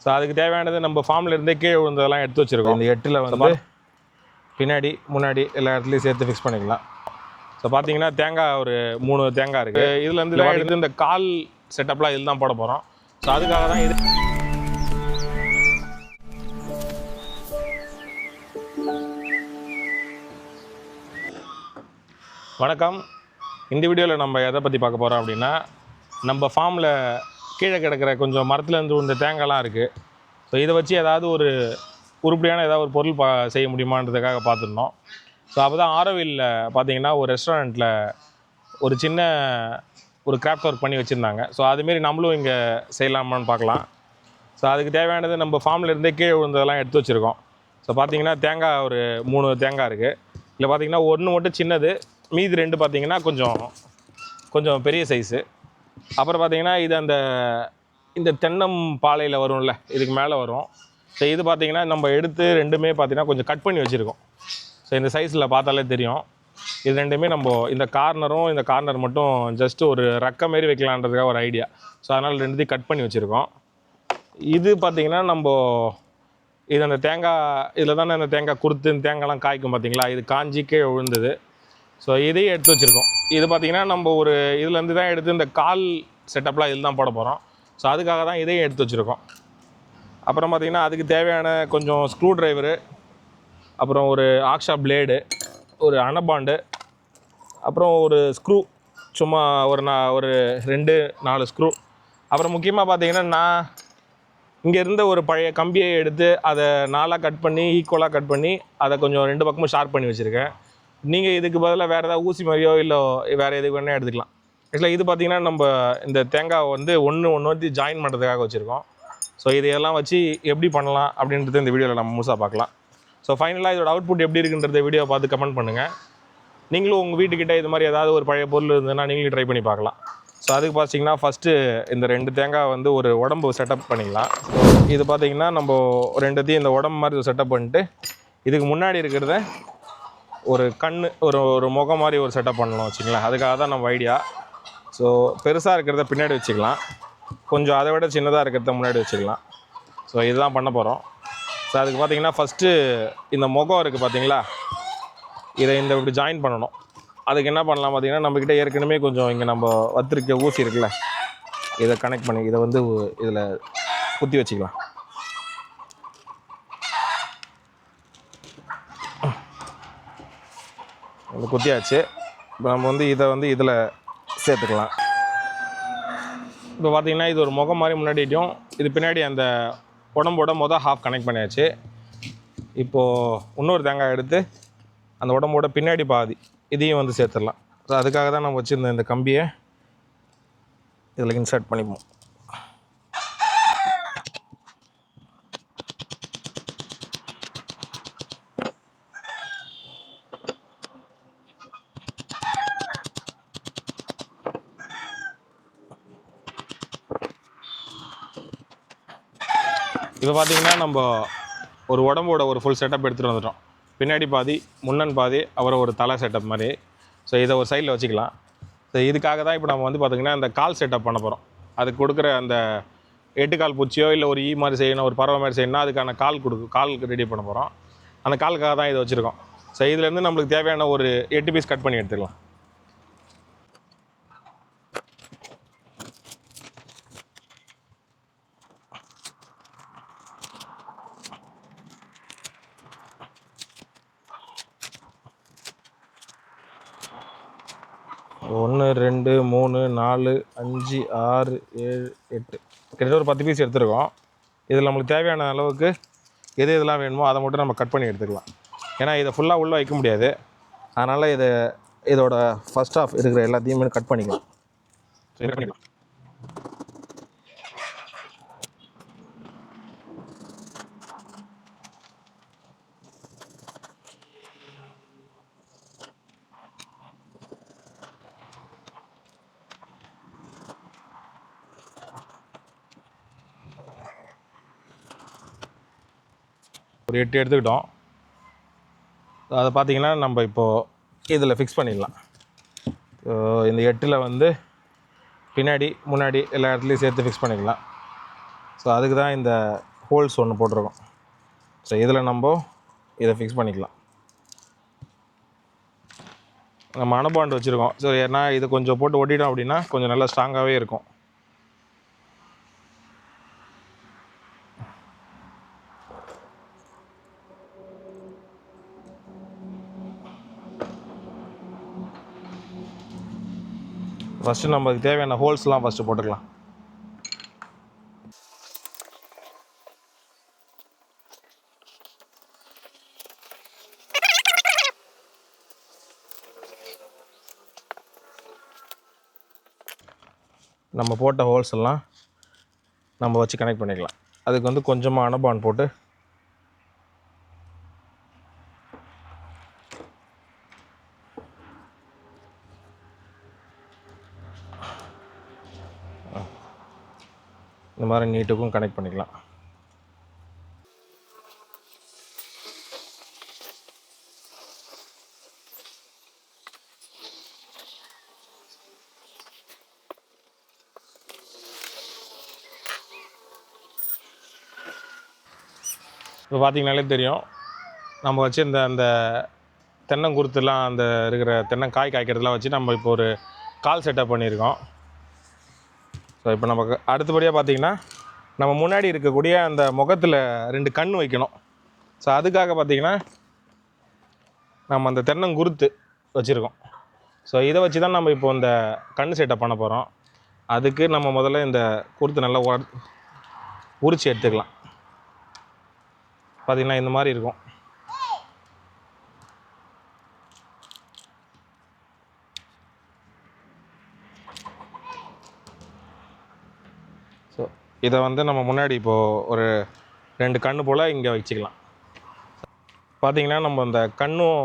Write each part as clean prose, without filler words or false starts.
So அதுக்கு தேவையானது நம்ம ஃபார்ம்லேருந்தே கீழே விழுந்ததெல்லாம் எடுத்து வச்சுருக்கோம். இந்த 8ல் வந்து பின்னாடி முன்னாடி எல்லா இடத்துலையும் சேர்த்து ஃபிக்ஸ் பண்ணிக்கலாம். ஸோ பார்த்தீங்கன்னா தேங்காய் ஒரு 3 தேங்காய் இருக்குது. இதுலேருந்து எடுத்து இந்த கால் செட்டப்லாம் இதில் தான் போட போகிறோம். ஸோ அதுக்காக தான் இது. வணக்கம். இந்த வீடியோவில் நம்ம எதை பற்றி பார்க்க போகிறோம் அப்படின்னா, நம்ம ஃபார்மில் கீழே கிடக்கிற கொஞ்சம் மரத்துலேருந்து இந்த தேங்காய்லாம் இருக்குது. ஸோ இதை வச்சு ஏதாவது ஒரு உருப்படியான ஏதாவது ஒரு பொருள் செய்ய முடியுமான்றதுக்காக பார்த்துருந்தோம். ஸோ அப்போ தான் ஆரோவில்ல பார்த்தீங்கன்னா ஒரு ரெஸ்டாரண்ட்டில் ஒரு சின்ன ஒரு கிராஃப்ட் ஒர்க் பண்ணி வச்சுருந்தாங்க. ஸோ அதுமாரி நம்மளும் இங்கே செய்யலாமான்னு பார்க்கலாம். ஸோ அதுக்கு தேவையானது நம்ம ஃபார்ம்லேருந்தே கீழே விழுந்ததெல்லாம் எடுத்து வச்சுருக்கோம். ஸோ பார்த்தீங்கன்னா தேங்காய் ஒரு 3 தேங்காய் இருக்குது. இல்லை பார்த்தீங்கன்னா 1 மட்டும் சின்னது, மீதி 2 பார்த்தீங்கன்னா கொஞ்சம் பெரிய சைஸு. அப்புறம் பார்த்தீங்கன்னா இது இந்த தென்னம் பாலையில் வரும்ல, இதுக்கு மேலே வரும். ஸோ இது பார்த்தீங்கன்னா நம்ம எடுத்து 2மே பார்த்தீங்கன்னா கொஞ்சம் கட் பண்ணி வச்சுருக்கோம். ஸோ இந்த சைஸில் பார்த்தாலே தெரியும். இது 2மே நம்ம இந்த கார்னர் மட்டும் ஜஸ்ட் ஒரு ரக்க மாரி வைக்கலான்றதுக்காக ஒரு ஐடியா. ஸோ அதனால் 2த்தையும் கட் பண்ணி வச்சுருக்கோம். இது பார்த்திங்கன்னா இது அந்த தேங்காய் இதில் தானே அந்த தேங்காய் குறுத்து இந்த தேங்காய்லாம் காய்க்கும் பார்த்தீங்களா, இது காஞ்சி கீழே விழுந்தது. ஸோ இதையும் எடுத்து வச்சுருக்கோம். இது பார்த்திங்கன்னா நம்ம ஒரு இதுலேருந்து தான் எடுத்து இந்த கால் செட்டப்லாம் இதில் தான் போட போகிறோம். ஸோ அதுக்காக தான் இதையும் எடுத்து வச்சுருக்கோம். அப்புறம் பார்த்திங்கன்னா அதுக்கு தேவையான கொஞ்சம் ஸ்க்ரூ ட்ரைவரு, அப்புறம் ஒரு ஆக்ஷா பிளேடு, ஒரு அனபாண்டு, அப்புறம் ஒரு ஸ்க்ரூ, சும்மா ஒரு 2-4 ஸ்க்ரூ. அப்புறம் முக்கியமாக பார்த்திங்கன்னா நான் இங்கே இருந்த ஒரு பழைய கம்பியை எடுத்து அதை 4ஆக கட் பண்ணி ஈக்குவலாக கட் பண்ணி அதை கொஞ்சம் 2 பக்கமும் ஷார்ப் பண்ணி வச்சுருக்கேன். நீங்கள் இதுக்கு பதிலாக வேறு ஏதாவது ஊசி மாதிரியோ இல்லை வேறு எதுக்கு வேணால் எடுத்துக்கலாம். ஆக்சுவலாக இது பார்த்திங்கன்னா நம்ம இந்த தேங்காய் வந்து ஒன்று ஜாயின் பண்ணுறதுக்காக வச்சுருக்கோம். ஸோ இதையெல்லாம் வச்சு எப்படி பண்ணலாம் அப்படின்றது இந்த வீடியோவில் நம்ம முழுசாக பார்க்கலாம். ஸோ ஃபைனலாக இதோட அவுட்புட் எப்படி இருக்குன்றத வீடியோ பார்த்து கமெண்ட் பண்ணுங்கள். நீங்களும் உங்கள் வீட்டுக்கிட்ட இது மாதிரி ஏதாவது ஒரு பழைய பொருள் இருந்ததுன்னா நீங்களும் ட்ரை பண்ணி பார்க்கலாம். ஸோ அதுக்கு பார்த்தீங்கன்னா ஃபஸ்ட்டு இந்த 2 தேங்காய் வந்து ஒரு உடம்பு செட்டப் பண்ணிக்கலாம். இது பார்த்திங்கன்னா நம்ம 2த்தையும் இந்த உடம்பு மாதிரி செட்டப் பண்ணிட்டு இதுக்கு முன்னாடி இருக்கிறத ஒரு ஒரு முகம் மாதிரி ஒரு செட்டப் பண்ணலாம் வச்சுக்கலாம். அதுக்காக தான் நம்ம ஐடியா. ஸோ பெருசாக இருக்கிறத பின்னாடி வச்சுக்கலாம், கொஞ்சம் அதை விட சின்னதாக இருக்கிறத முன்னாடி வச்சுக்கலாம். ஸோ இதுதான் பண்ண போகிறோம். ஸோ அதுக்கு பார்த்திங்கன்னா ஃபஸ்ட்டு இந்த முகம் இருக்குது பார்த்தீங்களா, இதை இப்படி ஜாயின் பண்ணணும். அதுக்கு என்ன பண்ணலாம் பார்த்திங்கன்னா, நம்மக்கிட்ட ஏற்கனவே கொஞ்சம் இங்கே நம்ம வத்திருக்க ஊசி இருக்குல்ல, இதை கனெக்ட் பண்ணி இதை வந்து இதில் குத்தி வச்சுக்கலாம். இது குத்தியாச்சு. இப்போ நம்ம வந்து இதில் சேர்த்துக்கலாம். இப்போ பார்த்திங்கன்னா இது ஒரு முகம் மாதிரி முன்னாடிட்டும், இது பின்னாடி அந்த உடம்போட ஹாஃப் கனெக்ட் பண்ணியாச்சு. இப்போது இன்னொரு தேங்காய் எடுத்து அந்த உடம்போட பின்னாடி பாதி இதையும் வந்து சேர்த்துடலாம். ஸோ அதுக்காக தான் நம்ம வச்சுருந்த இந்த கம்பியை இதில் இன்சர்ட் பண்ணிப்போம். இப்போ பார்த்திங்கன்னா நம்ம ஒரு உடம்போட ஒரு ஃபுல் செட்டப் எடுத்துகிட்டு வந்துட்டோம். பின்னாடி பாதி, முன்னன் பாதி, அப்புறம் ஒரு தலை செட்டப் மாதிரி. ஸோ இதை ஒரு சைடில் வச்சுக்கலாம். ஸோ இதுக்காக தான் இப்போ நம்ம வந்து பார்த்திங்கன்னா இந்த கால் செட்டப் பண்ண போகிறோம். அதுக்கு கொடுக்குற அந்த 8 கால் பூச்சியோ இல்லை ஒரு மாதிரி செய்யணும், ஒரு பறவை மாதிரி செய்யணும்னா அதுக்கான கால் ரெடி பண்ண போகிறோம். அந்த காலுக்காக தான் இதை வச்சுருக்கோம். ஸோ இதுலேருந்து நம்மளுக்கு தேவையான ஒரு 8 பீஸ் கட் பண்ணி எடுத்துக்கலாம். ஒன்று 2 3 4 5 6 7 8 கிட்டத்தட்ட ஒரு 10 பீஸ் எடுத்துருக்கோம். இதில் நம்மளுக்கு தேவையான அளவுக்கு இதெல்லாம் வேணுமோ அதை மட்டும் நம்ம கட் பண்ணி எடுத்துக்கலாம். ஏன்னா இதை ஃபுல்லாக உள்ளே வைக்க முடியாது. அதனால் இதோட ஃபஸ்ட் ஆஃப் இருக்கிற எல்லாத்தையுமே கட் பண்ணிக்கலாம். ஒரு 8 எடுத்துக்கிட்டோம். அதை பார்த்திங்கன்னா நம்ம இப்போது இதில் ஃபிக்ஸ் பண்ணிடலாம். இந்த 8ல் வந்து பின்னாடி முன்னாடி எல்லா இடத்துலையும் சேர்த்து ஃபிக்ஸ் பண்ணிக்கலாம். ஸோ அதுக்கு தான் இந்த ஹோல்ஸ் ஒன்று போட்டிருக்கோம். ஸோ இதில் நம்ம இதை ஃபிக்ஸ் பண்ணிக்கலாம். நம்ம அணுபாண்டு வச்சுருக்கோம். ஸோ ஏன்னா இது கொஞ்சம் போட்டு ஒட்டிட்டோம் அப்படின்னா கொஞ்சம் நல்லா ஸ்ட்ராங்காகவே இருக்கும். ஃபஸ்ட்டு நமக்கு தேவையான ஹோல்ஸ்லாம் ஃபஸ்ட்டு போட்டுக்கலாம். நம்ம போட்ட ஹோல்ஸ் எல்லாம் நம்ம வச்சு கனெக்ட் பண்ணிக்கலாம். அதுக்கு வந்து கொஞ்சமாக அணுபான் போட்டு இந்த மாதிரி நீட்டுக்கும் கனெக்ட் பண்ணிக்கலாம். இப்போ பார்த்திங்கனாலே தெரியும், நம்ம வச்சு அந்த தென்னங்குருத்துலாம் அந்த இருக்கிற தென்னங்காய் காய்க்கிறதுலாம் வச்சு நம்ம இப்போ ஒரு கால் செட்டப் பண்ணியிருக்கோம். ஸோ இப்போ நமக்கு அடுத்தபடியாக பார்த்திங்கன்னா நம்ம முன்னாடி இருக்கக்கூடிய அந்த முகத்தில் 2 கண் வைக்கணும். ஸோ அதுக்காக பார்த்திங்கன்னா நம்ம அந்த தென்னங்குருத்து வச்சுருக்கோம். ஸோ இதை வச்சு தான் நம்ம இப்போ இந்த கண் செட்டப் பண்ண போகிறோம். அதுக்கு நம்ம முதல்ல இந்த குருத்து நல்லா உரித்து எடுத்துக்கலாம். பார்த்திங்கன்னா இந்த மாதிரி இருக்கும். ஸோ இதை வந்து நம்ம முன்னாடி இப்போது ஒரு 2 கண்ணு போல் இங்கே வச்சுக்கலாம். பார்த்திங்கன்னா நம்ம அந்த கண்ணும்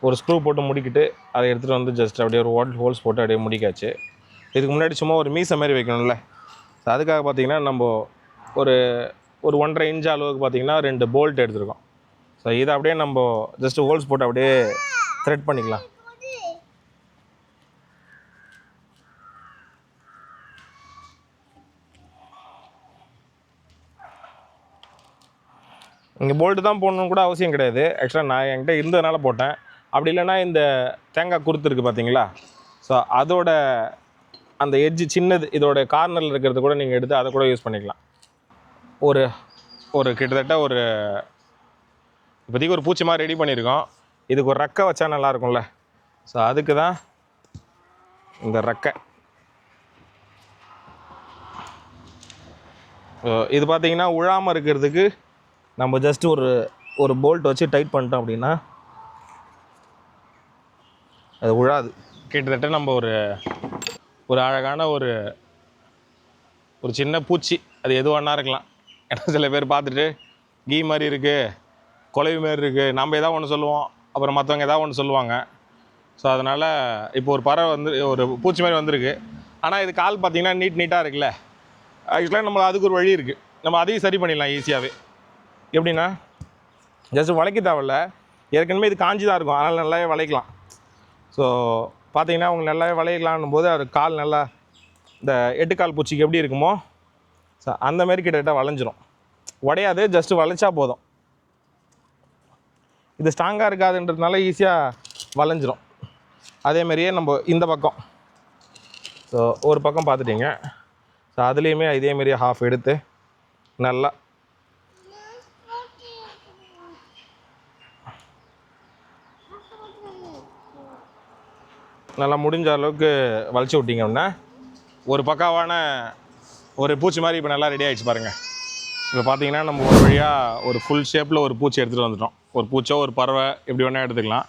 ஒரு ஸ்க்ரூ போட்டு முடிக்கிட்டு அதை எடுத்துகிட்டு வந்து ஜஸ்ட் அப்படியே ஒரு ஹோல்ஸ் போட்டு அப்படியே முடிக்காச்சு. இதுக்கு முன்னாடி சும்மா ஒரு மீசை மாதிரி வைக்கணும்ல. ஸோ அதுக்காக பார்த்திங்கன்னா நம்ம ஒரு 1.5 இன்ச் அளவுக்கு பார்த்திங்கன்னா 2 போல்ட் எடுத்துருக்கோம். ஸோ இதை அப்படியே நம்ம ஜஸ்ட்டு ஹோல்ஸ் போட்டு அப்படியே த்ரெட் பண்ணிக்கலாம். இங்கே போல்ட்டு தான் போடணுன்னு கூட அவசியம் கிடையாது. ஆக்சுவலாக நான் என்கிட்ட இருந்ததுனால போட்டேன். அப்படி இல்லைன்னா இந்த தேங்காய் குருத்து இருக்குது பார்த்தீங்களா, ஸோ அதோட அந்த எட்ஜு சின்னது இதோட கார்னரில் இருக்கிறது கூட நீங்கள் எடுத்து அதை கூட யூஸ் பண்ணிக்கலாம். ஒரு கிட்டத்தட்ட இப்போதைக்கு ஒரு பூச்சி மாதிரி ரெடி பண்ணியிருக்கோம். இதுக்கு ஒரு ரெக்கை வச்சா நல்லாயிருக்கும்ல. ஸோ அதுக்கு தான் இந்த ரெக்கை. இது பார்த்திங்கன்னா உழாமல் இருக்கிறதுக்கு நம்ம ஜஸ்ட் ஒரு போல்ட் வச்சு டைட் பண்ணிட்டோம் அப்படின்னா அது உழாது. கிட்டத்தட்ட நம்ம ஒரு அழகான ஒரு சின்ன பூச்சி, அது எது வேணா இருக்கலாம். ஏன்னா சில பேர் பார்த்துட்டு கீ மாதிரி இருக்குது, குலைவு மாதிரி இருக்குது, நம்ம எதாவது ஒன்று சொல்லுவோம், அப்புறம் மற்றவங்க எதாவது ஒன்று சொல்லுவாங்க. ஸோ அதனால் இப்போ ஒரு பறவை ஒரு பூச்சி மாதிரி வந்திருக்கு. ஆனால் இது கால் பார்த்திங்கன்னா நீட்டாக இருக்குல்ல. ஆக்சுவலாக நம்ம அதுக்கு ஒரு வழி இருக்குது. நம்ம அதையும் சரி பண்ணிடலாம் ஈஸியாகவே. எப்படின்னா ஜஸ்ட் வளைக்க தேவையில்ல, ஏற்கனவே இது காஞ்சி தான் இருக்கும், அதனால் நல்லாவே வளைக்கலாம். ஸோ பார்த்திங்கன்னா அவங்க நல்லாவே வளைக்கலான்னும் போது அது கால் நல்லா இந்த 8 கால் பூச்சிக்கு எப்படி இருக்குமோ ஸோ அந்தமாரி கிட்டத்தட்ட வளைஞ்சிரும். உடையாது, ஜஸ்ட்டு வளைச்சா போதும். இது ஸ்ட்ராங்காக இருக்காதுன்றதுனால ஈஸியாக வளைஞ்சிரும். அதேமாரியே நம்ம இந்த பக்கம் ஸோ ஒரு பக்கம் பார்த்துட்டிங்க. ஸோ அதுலேயுமே இதேமாரியே ஹாஃப் எடுத்து நல்லா முடிஞ்ச அளவுக்கு வளைச்சி விட்டிங்கன்னா ஒரு பக்காவான ஒரு பூச்சி மாதிரி இப்போ நல்லா ரெடி ஆகிடுச்சு பாருங்கள். இப்போ பார்த்தீங்கன்னா நம்ம ஒரு வழியாக ஒரு ஃபுல் ஷேப்பில் ஒரு பூச்சி எடுத்துகிட்டு வந்துட்டோம். ஒரு பூச்சோ ஒரு பறவை எப்படி வேணால் எடுத்துக்கலாம்.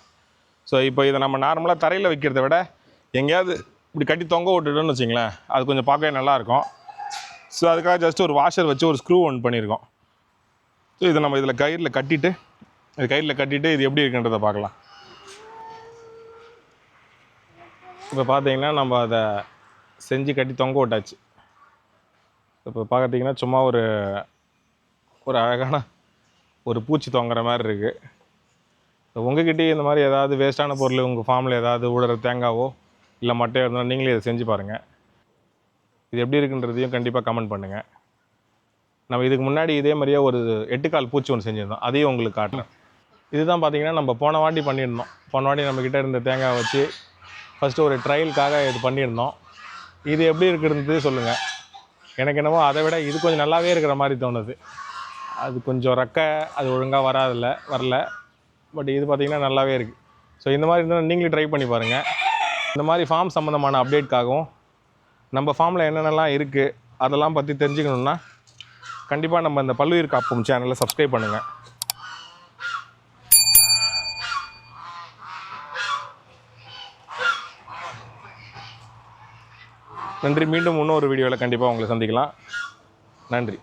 ஸோ இப்போ இதை நம்ம நார்மலாக தரையில் வைக்கிறத விட எங்கேயாவது இப்படி கட்டி தொங்க விட்டுட்டோன்னு வச்சிங்களேன், அது கொஞ்சம் பார்க்கவே நல்லாயிருக்கும். ஸோ அதுக்காக ஜஸ்ட் ஒரு வாஷர் வச்சு ஒரு ஸ்க்ரூ ஒன்று பண்ணியிருக்கோம். ஸோ இதை நம்ம இதில் கயிறில் கட்டிட்டு இது எப்படி இருக்குன்றதை பார்க்கலாம். இப்போ பார்த்தீங்கன்னா நம்ம அதை செஞ்சு கட்டி தொங்க விட்டாச்சு. இப்போ பார்த்திங்கன்னா சும்மா ஒரு அழகான ஒரு பூச்சி தொங்குற மாதிரி இருக்குது. உங்கள்கிட்டயே இந்த மாதிரி ஏதாவது வேஸ்ட்டான பொருள் உங்கள் ஃபார்மில் ஏதாவது உழுற தேங்காவோ இல்லை மட்டையோ இருந்தால் நீங்களே இதை செஞ்சு பாருங்கள். இது எப்படி இருக்குன்றதையும் கண்டிப்பாக கமெண்ட் பண்ணுங்கள். நம்ம இதுக்கு முன்னாடி இதே மாதிரியே ஒரு 8 கால் பூச்சி ஒன்று செஞ்சுருந்தோம், அதையும் உங்களுக்கு காட்டுறேன். இதுதான் பார்த்தீங்கன்னா நம்ம போன வாட்டி பண்ணியிருந்தோம். போன வாட்டி நம்மக்கிட்ட இருந்த தேங்காய் வச்சு ஃபஸ்ட்டு ஒரு ட்ரையலுக்காக இது பண்ணியிருந்தோம். இது எப்படி இருக்குதுன்னு சொல்லுங்கள். எனக்கு என்னவோ அதை விட இது கொஞ்சம் நல்லாவே இருக்கிற மாதிரி தோணுது. அது கொஞ்சம் அது ஒழுங்காக வரல. பட் இது பார்த்திங்கன்னா நல்லாவே இருக்குது. ஸோ இந்த மாதிரி இருந்தால் நீங்களே ட்ரை பண்ணி பாருங்கள். இந்த மாதிரி ஃபார்ம் சம்மந்தமான அப்டேட்காகவும் நம்ம ஃபார்மில் என்னென்னலாம் இருக்குது அதெல்லாம் பற்றி தெரிஞ்சுக்கணுன்னா கண்டிப்பாக நம்ம இந்த பல்லுயிர் காப்போம் சேனலை சப்ஸ்கிரைப் பண்ணுங்கள். நன்றி. மீண்டும் இன்னொரு வீடியோவில் கண்டிப்பாக உங்களை சந்திக்கலாம். நன்றி.